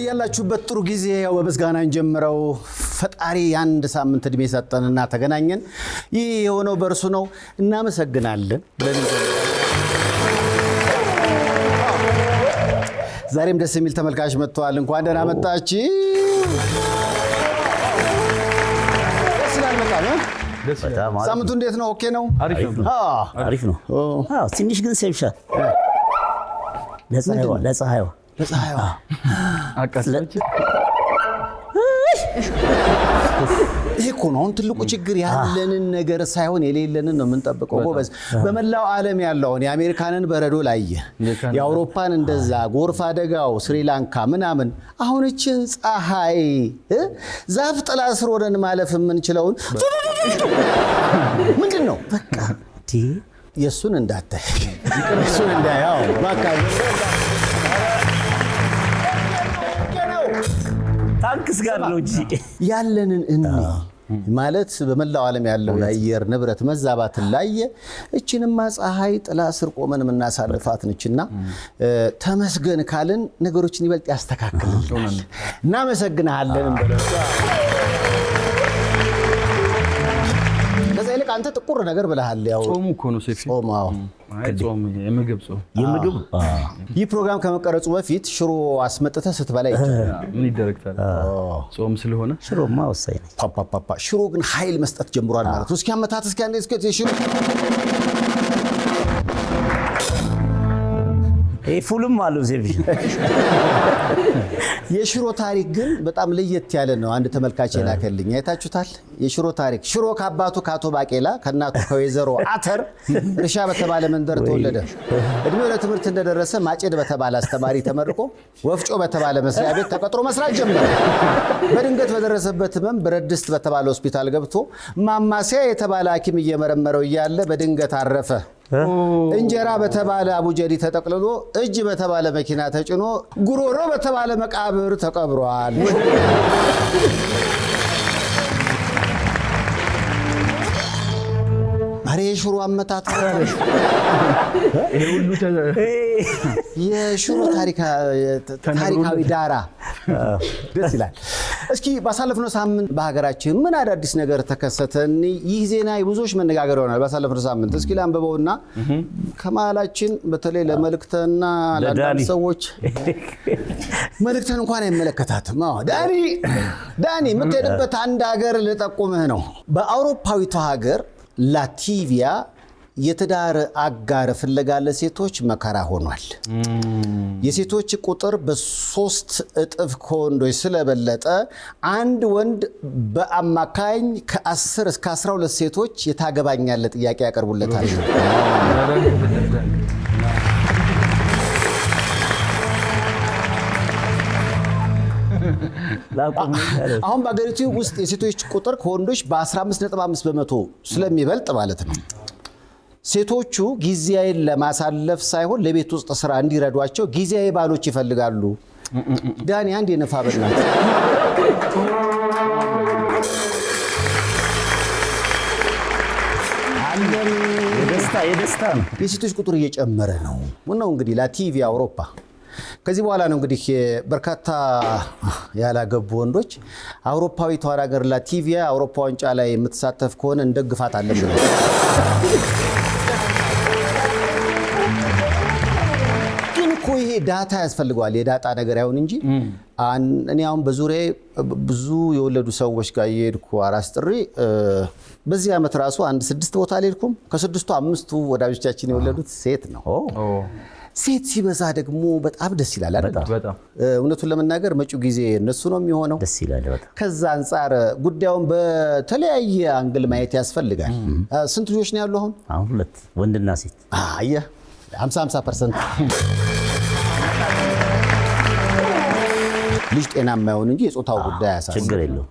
በያላችሁበት ጥሩ ጊዜ ያው በመስጋና እንጀምረው ፈጣሪ አንድ ሳምንት እድሜ ሰጠንና ተገናኘን ይህ የሆነው በርሱ ነው እናመሰግናለን ዛሬም ደስ የሚል ተመልካች መጥቷል እንኳን ደህና መጣችሁ ሳምንቱ እንዴት ነው ኦኬ ነው አሪፍ ነው ትንሽ ግን ሴብሻል ለፀሐይዋ አቃስለች ይሄ እኮ ነው ትልቁ ችግር ያለንን ነገር ሳይሆን የሌለንን ነው የምንጠብቀው ጎበዝ በመላው ዓለም ያለውን የአሜሪካንን በረዶ ላየ የአውሮፓን እንደዛ ጎርፍ አደጋው ስሪላንካ ምናምን አሁን እቺ ፀሐይ ዛፍ ጥላ ስር ወደን ማለፍ የምንችለውን ምንድነው በቃ የሱን እንዳታይ የሱን እንዳያው በቃ ታንክስ ጋር ነው እንጂ ያለንን ማለት በመላው ዓለም ያለው የአየር ንብረት መዛባትን ላይ እቺንማ ፀሐይ ጥላ ስር ቆመን እናሳልፋት ነችና ተመስገን ካልን ነገሮችን ይበልጥ ያስተካክልልናል እናመሰግናለን እንበለሳ ለዛይልቅ አንተ ጥቁር ነገር ብለሃል ያው ጾሙ እኮ ነው ሰፊ ጾማው ጾም የምግብ ይህ ፕሮግራም ከመቀረጹ በፊት ሽሮ አስመጥተህ ስትበላ ይችላል ምን ይደረግታል ጾም ስለሆነ ሽሮማ ወሳኝ ነው ፓፓ ሽሮ ግን ኃይል መስጠት ጀምሯል ማለት ነው እስኪ አመታት እስኪ አንዴ እስኪ ሽሮ ፉልም አለው ዜብሽ የሽሮ ታሪክ ግን በጣም ለየት ያለ ነው አንድ ተመልካች የላከልኝ አይታችሁታል የሽሮ ታሪክ ሽሮ ከአባቱ ካቶ ባቄላ ከናቱ ከወይዘሮ አተር እርሻ በተባለ መንደር ተወለደ እድሜው ለትምህርት እንደደረሰ ማጨድ በተባለ አስተማሪ ተመርቆ ወፍጮ በተባለ መስሪያ ቤት ተቀጥሮ መስራት ጀመረ በድንገት በደረሰበት ህመም ብረድስት በተባለ ሆስፒታል ገብቶ ማማሲያ የተባለ ሐኪም እየመረመረው እያለ በድንገት አረፈ እንጀራ በተባለ አቡጀዲ ተጠቅልሎ እጅ በተባለ መኪና ተጭኖ ጉሮሮ በተባለ መቃብር ተቀብሯል አሬ ሽሮ አመታት ይሄ ሁሉ የሽሮ ታሪካዊ ዳራ ደስ ይላል እስኪ ባሳለፍነው ሳምንት በሀገራችን ምን አዳዲስ ነገር ተከሰተን ይህ ዜና ብዙዎች መነጋገር ሆናል ባሳለፍነው ሳምንት እስኪ ላንበበውና ከማላችን በተለይ ለመልክተና ለዳኒ ሰዎች መልክተን እንኳን አይመለከታትም ዳኒ የምትሄድበት አንድ ሀገር ልጠቁምህ ነው በአውሮፓዊቷ ሀገር ላቲቪያ የትዳር አጋር ፍለጋ ለሴቶች መከራ ሆኗል የሴቶች ቁጥር በ3 እጥፍ ከወንዶች ስለበለጠ አንድ ወንድ በአማካኝ ከ10 እስከ 12 ሴቶች የታገባኛለ ጥያቄ ያቀርቡለታል አሁን በአገሪቱ ውስጥ የሴቶች ቁጥር ከወንዶች በ15.5% ስለሚበልጥ ማለት ነው ሴቶቹ ጊዜያዊን ለማሳለፍ ሳይሆን ለቤት ውስጥ ስራ እንዲረዷቸው ጊዜያዊ ባሎች ይፈልጋሉ ዳኒ አንድ የነፋ በእናት የደስታ ነው የሴቶች ቁጥር እየጨመረ ነው ምነው እንግዲህ ላቲቪያ አውሮፓ ከዚህ በኋላ ነው እንግዲህ በርካታ ያላገቡ ወንዶች አውሮፓዊቷን ሀገር ላቲቪያ አውሮፓ ዋንጫ ላይ የምትሳተፍ ከሆነ እንደግፋታለን ብለው ግን እኮ ይሄ ዳታ ያስፈልገዋል የዳታ ነገር አይሆን እንጂ እኔ አሁን በዙሪያ ብዙ የወለዱ ሰዎች ጋር እየሄድኩ አራስ ጥሪ በዚህ ዓመት ራሱ አንድ 6 ቦታ አልሄድኩም ከ6ቱ 5ቱ ወዳጆቻችን የወለዱት ሴት ነው ሴት ሲበዛ ደግሞ በጣም ደስ ይላል አይደል በጣም እውነቱን ለመናገር መጪው ጊዜ እነሱ ነው የሚሆነው ደስ ይላል በጣም ከዛ አንፃር ጉዳዩን በተለያየ አንግል ማየት ያስፈልጋል ስንት ልጆች ነው ያለው አሁን 2 ወንድና ሴት አየ 50% ልጅ ጤናማ ይሁን እንጂ የጾታው ጉዳይ ያሳስባል ችግር የለው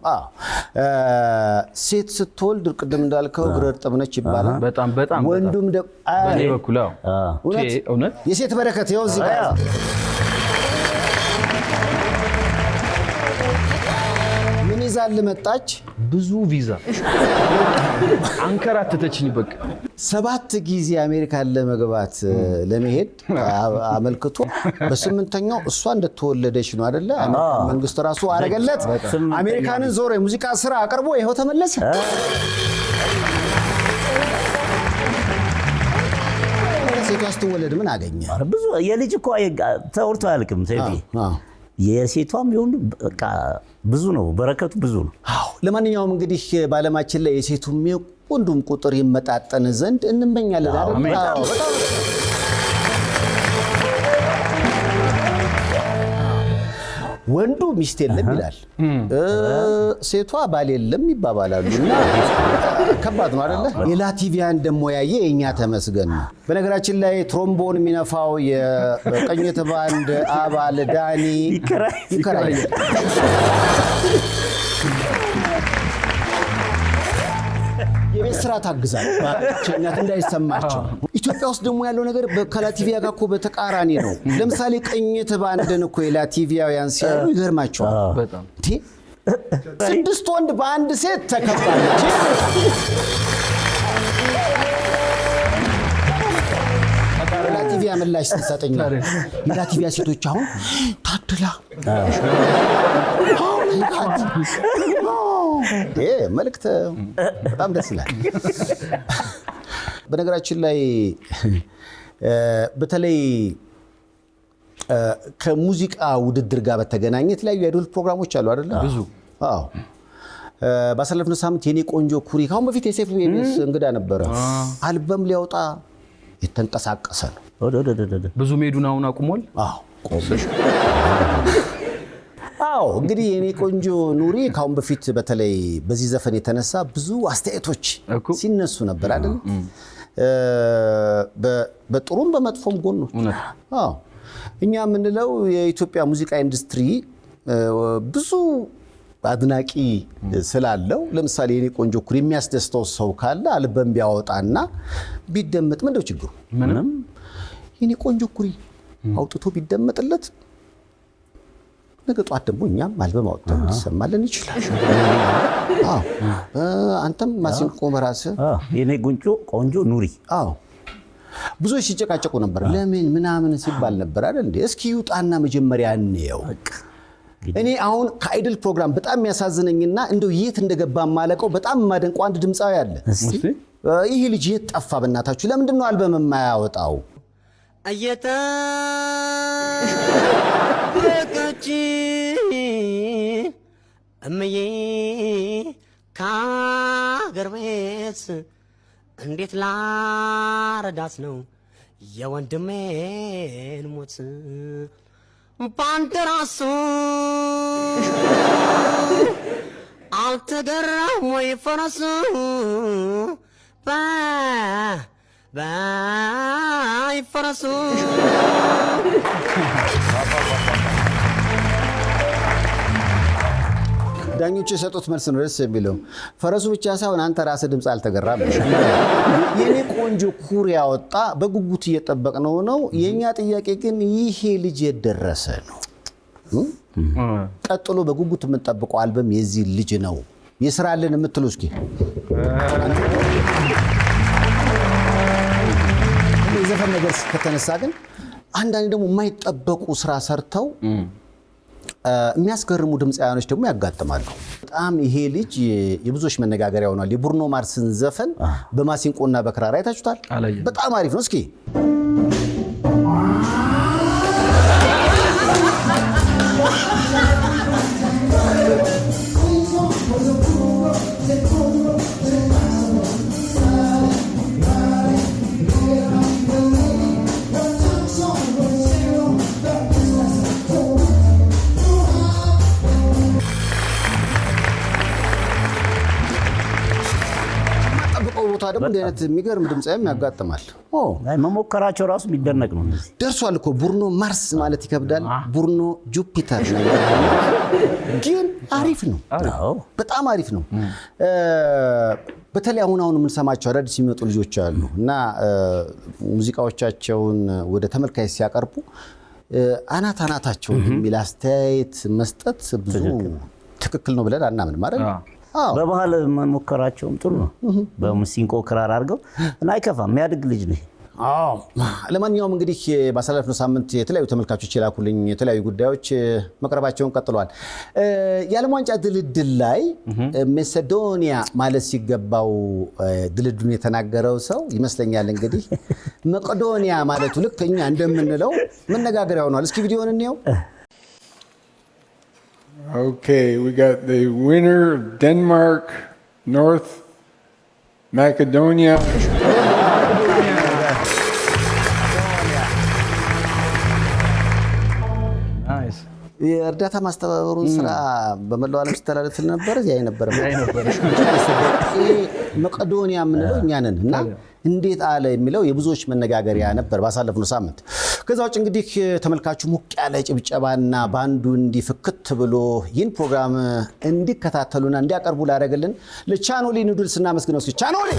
ሴት ስትወልድ ቅድም እንዳልከው ግረድ ጠብነች ይባላል በጣም ወንዱም በኔ በኩል እውነት የሴት በረከት ይኸው እዚህ ጋር ምን ይዛል መጣች። ብዙ ቪዛ አንከራተተችኝ። በቃ 7 ጊዜ አሜሪካን ለመግባት ለመሄድ አመልክቶ በ8ኛው እሷ እንደተወለደች ነው አይደለ? መንግስት ራሱ አረገለት። አሜሪካንን ዞሮ የሙዚቃ ስራ አቅርቦ ይሄው ተመለሰ። ሴቷ ስትወለድ ምን አገኘ? ብዙ የልጅ እኮ ተወርቶ አያልቅም። የሴቷም ይሁን በቃ ብዙ ነው፣ በረከቱ ብዙ ነው። አዎ ለማንኛውም እንግዲህ በዓለማችን ላይ የሴቱም የወንዱም ቁጥር ይመጣጠን ዘንድ እንመኛለን አይደል? ወንዱ ሚስት የለም ይላል፣ ሴቷ ባል የለም ይባባላሉ። እና ከባድ ነው አይደለ? የላቲቪያን ደሞ ያየ የኛ ተመስገን ነው። በነገራችን ላይ ትሮምቦን የሚነፋው የቅኝት ባንድ አባል ዳኒ ይከራይ የቤት ስራ ታግዛል ቸኛት እንዳይሰማቸው። ኢትዮጵያ ውስጥ ደግሞ ያለው ነገር ከላቲቪያ ጋር እኮ በተቃራኒ ነው። ለምሳሌ ቅኝት ባንድን እኮ የላቲቪያውያን ሲያዩ ይገርማቸዋል። በጣም 6 ወንድ በአንድ ሴት ተከባለች። ላቲቪያ ምላሽ ስትሰጠኝ የላቲቪያ ሴቶች አሁን ታድላ መልእክት በጣም ደስ ይላል። በነገራችን ላይ በተለይ ከሙዚቃ ውድድር ጋር በተገናኘ የተለያዩ የአይዶል ፕሮግራሞች አሉ አይደል? ብዙ። አዎ ባሳለፍነው ሳምንት የኔ ቆንጆ ኩሪ ካሁን በፊት የሴፍ ቤቢስ እንግዳ ነበረ። አልበም ሊያወጣ የተንቀሳቀሰ ነው። ብዙ ሜዱን አሁን አቁሟል። አዎ አዎ እንግዲህ የኔ ቆንጆ ኑሪ ካሁን በፊት በተለይ በዚህ ዘፈን የተነሳ ብዙ አስተያየቶች ሲነሱ ነበር አይደል? በጥሩም በመጥፎም ጎኖች። አዎ እኛ የምንለው የኢትዮጵያ ሙዚቃ ኢንዱስትሪ ብዙ አድናቂ ስላለው ለምሳሌ የኔ ቆንጆ ኩሪ የሚያስደስተው ሰው ካለ አልበም ቢያወጣና ቢደመጥ ምንድነው ችግሩ? ምንም። የኔ ቆንጆ ኩሪ አውጥቶ ቢደመጥለት ነገ ጧት ደግሞ እኛም አልበም አውጥተን እንሰማለን ይችላል። አዎ አንተም ማሲንቆ በራስህ የኔ ቆንጆ ኑሪ። አዎ ብዙዎች ሲጨቃጨቁ ነበር። ለምን ምናምን ሲባል ነበር አይደል እንዴ? እስኪ ይውጣና መጀመሪያ እንየው። እኔ አሁን ከአይድል ፕሮግራም በጣም የሚያሳዝነኝና እንደው የት እንደገባ ማለቀው በጣም ማደንቆ አንድ ድምጻዊ አለ። ይሄ ልጅ የት ጠፋ? በእናታችሁ ለምንድን ነው አልበም የማያወጣው? አየታ ከቺ እምዬ ከአገር ቤት እንዴት ላረዳት ነው የወንድሜን ሞት ባንደራሱ አልተገራም ወይ ፈረሱ ባይ ፈረሱ ዳኞች የሰጡት መልስ ነው ደስ የሚለው። ፈረሱ ብቻ ሳይሆን አንተ ራስህ ድምፅ አልተገራም። የኔ ቆንጆ ኩሪ ያወጣ በጉጉት እየጠበቅነው ነው። የኛ ጥያቄ ግን ይሄ ልጅ የደረሰ ነው። ቀጥሎ በጉጉት የምንጠብቀው አልበም የዚህ ልጅ ነው። ይስራልን የምትሉ እስኪ የዘፈን ነገር ከተነሳ ግን አንዳንዴ ደግሞ የማይጠበቁ ስራ ሰርተው የሚያስገርሙ ድምፃውያኖች ደግሞ ያጋጥማሉ። በጣም ይሄ ልጅ የብዙዎች መነጋገሪያ ሆኗል። የቡርኖ ማርስን ዘፈን በማሲንቆና በክራር አይታችሁታል? በጣም አሪፍ ነው። እስኪ ቦታ ደግሞ እንደ አይነት የሚገርም ድምጻም ያጋጥማል። መሞከራቸው ራሱ የሚደነቅ ነው። ደርሷል እኮ ቡርኖ ማርስ ማለት ይከብዳል። ቡርኖ ጁፒተር ነው ግን አሪፍ ነው። በጣም አሪፍ ነው። በተለይ አሁን የምንሰማቸው አዳዲስ የሚመጡ ልጆች አሉ እና ሙዚቃዎቻቸውን ወደ ተመልካች ሲያቀርቡ አናታቸውን የሚል አስተያየት መስጠት ብዙ ትክክል ነው ብለን አናምንም ማለት ነው። በባህል መሞከራቸውም ጥሩ ነው። በሙሲንቆ ክራር አድርገው እና አይከፋም። የሚያድግ ልጅ ነው። ለማንኛውም እንግዲህ ባሳለፍነው ሳምንት የተለያዩ ተመልካቾች የላኩልኝ የተለያዩ ጉዳዮች መቅረባቸውን ቀጥለዋል። የዓለም ዋንጫ ድልድል ላይ መቄዶኒያ ማለት ሲገባው ድልድሉን የተናገረው ሰው ይመስለኛል እንግዲህ መቄዶኒያ ማለቱ ልክ እኛ እንደምንለው መነጋገሪያ ሆኗል። እስኪ ቪዲዮውን እንየው። Okay, we got the winner of Denmark, North Macedonia. የእርዳታ ማስተባበሩን ስራ በመላው ዓለም ሲተላለፍ ነበር። እዚያ ነበር መቄዶኒያ የምንለው እኛ ነን እና እንዴት አለ የሚለው የብዙዎች መነጋገሪያ ነበር ባሳለፍነው ሳምንት። ከዛ ውጭ እንግዲህ ተመልካቹ ሙቅ ያለ ጭብጨባና ባንዱ እንዲፍክት ብሎ ይህን ፕሮግራም እንዲከታተሉና እንዲያቀርቡ ላደረገልን ለቻኖሊ ኑድልስ እናመስግነው። እስኪ ቻኖሊ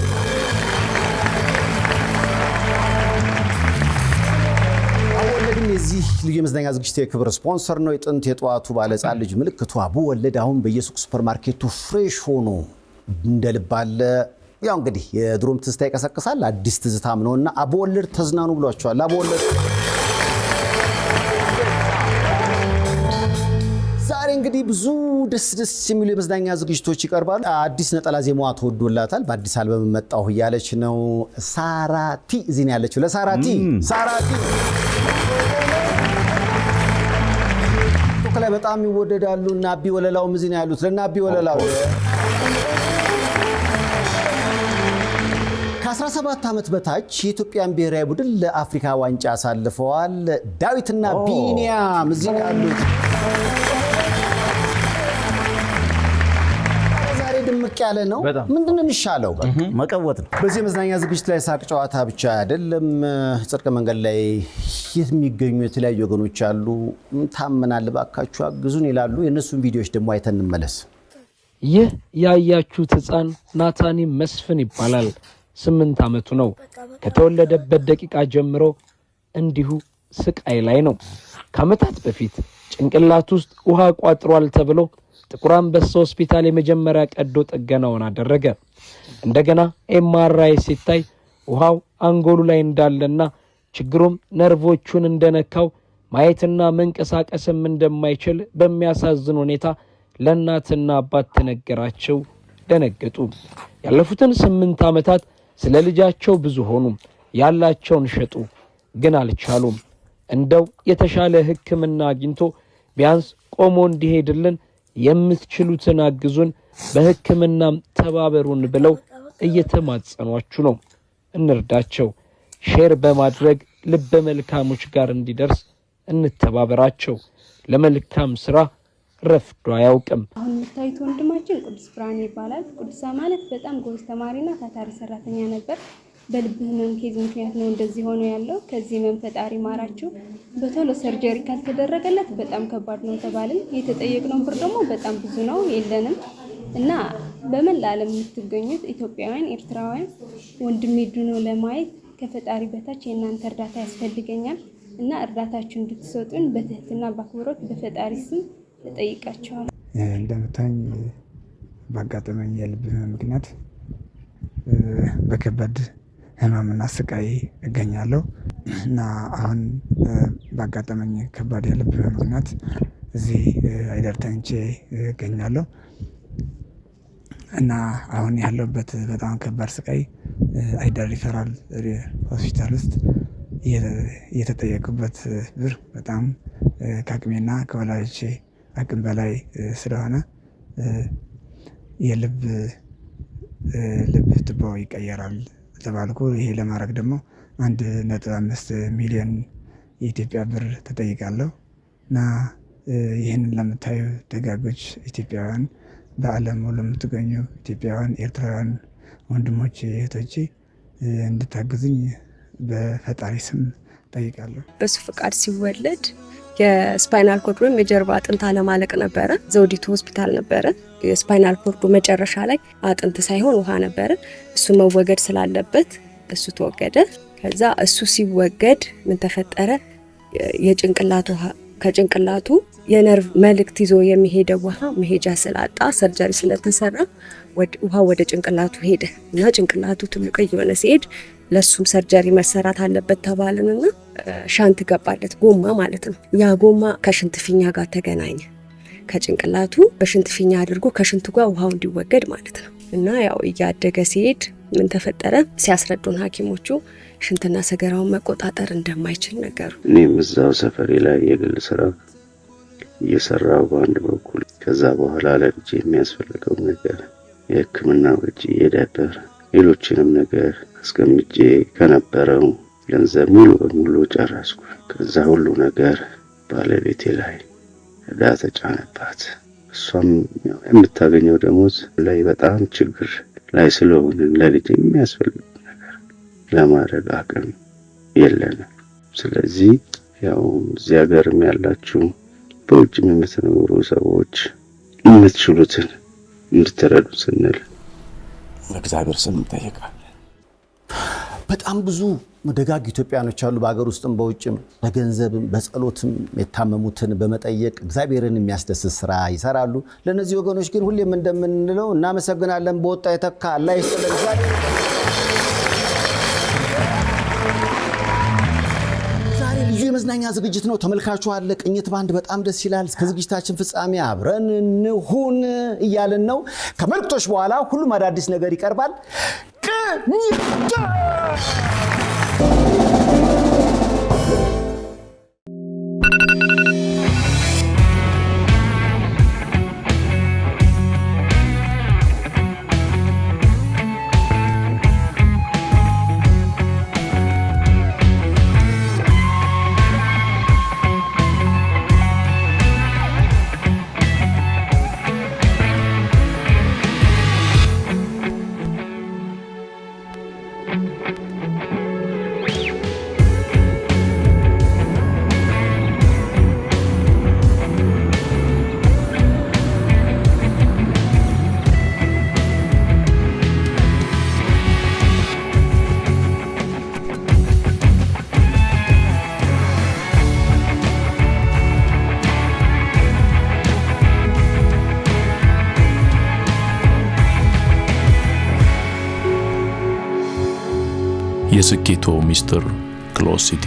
የዚህ ልዩ የመዝናኛ ዝግጅት የክብር ስፖንሰር ነው። የጥንት የጠዋቱ ባለሕፃን ልጅ ምልክቱ አቦወለድ አሁን በየሱቅ ሱፐርማርኬቱ ፍሬሽ ሆኖ እንደልብ አለ። ያው እንግዲህ የድሮም ትዝታ ይቀሰቅሳል፣ አዲስ ትዝታም ነውና አቦወለድ ተዝናኑ ብሏቸዋል። አቦወለድ ዛሬ እንግዲህ ብዙ ደስ የሚሉ የመዝናኛ ዝግጅቶች ይቀርባሉ። አዲስ ነጠላ ዜማዋ ተወዶላታል። በአዲስ አልበም መጣሁ እያለች ነው። ሳራቲ እዚህ ነው ያለችው። ለሳራቲ ላይ በጣም ይወደዳሉ እና አቢ ወለላው እዚህ ነው ያሉት። ለና አቢ ወለላው ከ17 ዓመት በታች የኢትዮጵያን ብሔራዊ ቡድን ለአፍሪካ ዋንጫ አሳልፈዋል። ዳዊትና ቢኒያም እዚህ ነው ያሉት። ድምቅ ያለ ነው። ምንድነው የሚሻለው? መቀወጥ ነው። በዚህ መዝናኛ ዝግጅት ላይ ሳቅ ጨዋታ ብቻ አይደለም። ጽድቅ መንገድ ላይ የሚገኙ የተለያዩ ወገኖች አሉ። ታመናል፣ ባካችሁ አግዙን ይላሉ። የእነሱን ቪዲዮዎች ደግሞ አይተን እንመለስ። ይህ ያያችሁት ሕፃን ናታኒ መስፍን ይባላል። 8 ዓመቱ ነው። ከተወለደበት ደቂቃ ጀምሮ እንዲሁ ስቃይ ላይ ነው። ከዓመታት በፊት ጭንቅላት ውስጥ ውሃ ቋጥሯል ተብሎ ጥቁር አንበሳ ሆስፒታል የመጀመሪያ ቀዶ ጥገናውን አደረገ። እንደገና ኤምአርአይ ሲታይ ውሃው አንጎሉ ላይ እንዳለና ችግሩም ነርቮቹን እንደነካው ማየትና መንቀሳቀስም እንደማይችል በሚያሳዝን ሁኔታ ለእናትና አባት ተነገራቸው። ደነገጡ። ያለፉትን 8 ዓመታት ስለ ልጃቸው ብዙ ሆኑ። ያላቸውን ሸጡ፣ ግን አልቻሉም። እንደው የተሻለ ሕክምና አግኝቶ ቢያንስ ቆሞ እንዲሄድልን የምትችሉትን አግዙን፣ በሕክምናም ተባበሩን ብለው እየተማጸኗችሁ ነው። እንርዳቸው። ሼር በማድረግ ልበ መልካሞች ጋር እንዲደርስ እንተባበራቸው። ለመልካም ስራ ረፍዶ አያውቅም። አሁን የምታዩት ወንድማችን ቅዱስ ብርሃን ይባላል። ቅዱስ ማለት በጣም ጎበዝ ተማሪና ታታሪ ሰራተኛ ነበር። በልብ ህመም ኬዝ ምክንያት ነው እንደዚህ ሆኖ ያለው። ከዚህ ህመም ፈጣሪ ማራችሁ። በቶሎ ሰርጀሪ ካልተደረገለት በጣም ከባድ ነው ተባልን። የተጠየቅነው ብር ደግሞ በጣም ብዙ ነው፣ የለንም እና በመላ ዓለም የምትገኙት ኢትዮጵያውያን፣ ኤርትራውያን ወንድሜ ድኖ ለማየት ከፈጣሪ በታች የእናንተ እርዳታ ያስፈልገኛል እና እርዳታችሁ እንድትሰጡን በትህትና በአክብሮት በፈጣሪ ስም እጠይቃችኋለሁ። እንደምታኝ ባጋጠመኝ የልብ ህመም ምክንያት በከባድ ህመምና ስቃይ እገኛለሁ እና አሁን ባጋጠመኝ ከባድ የልብ ህመም ምክንያት እዚህ አይደር ተኝቼ እገኛለሁ እና አሁን ያለሁበት በጣም ከባድ ስቃይ አይደር ሪፈራል ሆስፒታል ውስጥ የተጠየቁበት ብር በጣም ከአቅሜና ከወላጆቼ አቅም በላይ ስለሆነ የልብ ቱቦ ይቀየራል ተባልኩ። ይሄ ለማድረግ ደግሞ 1.5 ሚሊዮን የኢትዮጵያ ብር ተጠይቃለሁ እና ይህንን ለምታዩ ደጋጎች ኢትዮጵያውያን፣ በዓለም ሁሉ የምትገኙ ኢትዮጵያውያን፣ ኤርትራውያን ወንድሞቼ እህቶቼ እንድታግዙኝ በፈጣሪ ስም ጠይቃለሁ። በሱ ፍቃድ ሲወለድ የስፓይናል ኮርድ ወይም የጀርባ አጥንት አለማለቅ ነበረ። ዘውዲቱ ሆስፒታል ነበረ። የስፓይናል ኮርዱ መጨረሻ ላይ አጥንት ሳይሆን ውሃ ነበረ። እሱ መወገድ ስላለበት እሱ ተወገደ። ከዛ እሱ ሲወገድ ምን ተፈጠረ? የጭንቅላት ከጭንቅላቱ የነርቭ መልእክት ይዞ የሚሄደው ውሃ መሄጃ ስላጣ ሰርጀሪ ስለተሰራ ውሃ ወደ ጭንቅላቱ ሄደ እና ጭንቅላቱ ትልቅ እየሆነ ሲሄድ ለሱም ሰርጀሪ መሰራት አለበት ተባለንና ሻንት ገባለት፣ ጎማ ማለት ነው። ያ ጎማ ከሽንት ፊኛ ጋር ተገናኘ። ከጭንቅላቱ በሽንት ፊኛ አድርጎ ከሽንቱ ጋር ውሃው እንዲወገድ ማለት ነው። እና ያው እያደገ ሲሄድ ምን ተፈጠረ? ሲያስረዱን ሐኪሞቹ ሽንትና ሰገራውን መቆጣጠር እንደማይችል ነገሩ። እኔም እዛው ሰፈሬ ላይ የግል ስራ እየሰራሁ በአንድ በኩል ከዛ በኋላ ለልጄ የሚያስፈልገው ነገር የሕክምና ወጪ፣ የዳይፐር፣ ሌሎችንም ነገር አስቀምጬ ከነበረው ገንዘብ ሙሉ በሙሉ ጨረስኩ። ከዛ ሁሉ ነገር ባለቤቴ ላይ ዕዳ ተጫነባት። እሷም የምታገኘው ደሞዝ ላይ በጣም ችግር ላይ ስለሆነ ለልጄ የሚያስፈልገው ነገር ለማድረግ አቅም የለንም። ስለዚህ ያው እዚህ ሀገርም ያላችሁ በውጭም የምትኖሩ ሰዎች የምትችሉትን እንድትረዱ ስንል በእግዚአብሔር ስም እንጠይቃለን። በጣም ብዙ ደጋግ ኢትዮጵያኖች አሉ በአገር ውስጥም በውጭም በገንዘብም በጸሎትም የታመሙትን በመጠየቅ እግዚአብሔርን የሚያስደስት ስራ ይሰራሉ። ለነዚህ ወገኖች ግን ሁሌም እንደምንለው እናመሰግናለን። በወጣ የተካ አላህ ይስጥልን። ዛሬ ልዩ የመዝናኛ ዝግጅት ነው። ተመልካቹ አለ። ቅኝት ባንድ በጣም ደስ ይላል። እስከ ዝግጅታችን ፍጻሜ አብረን እንሁን እያልን ነው። ከመልእክቶች በኋላ ሁሉም አዳዲስ ነገር ይቀርባል። የስኬቶ ሚስጥር ክሎዝ ሲቲ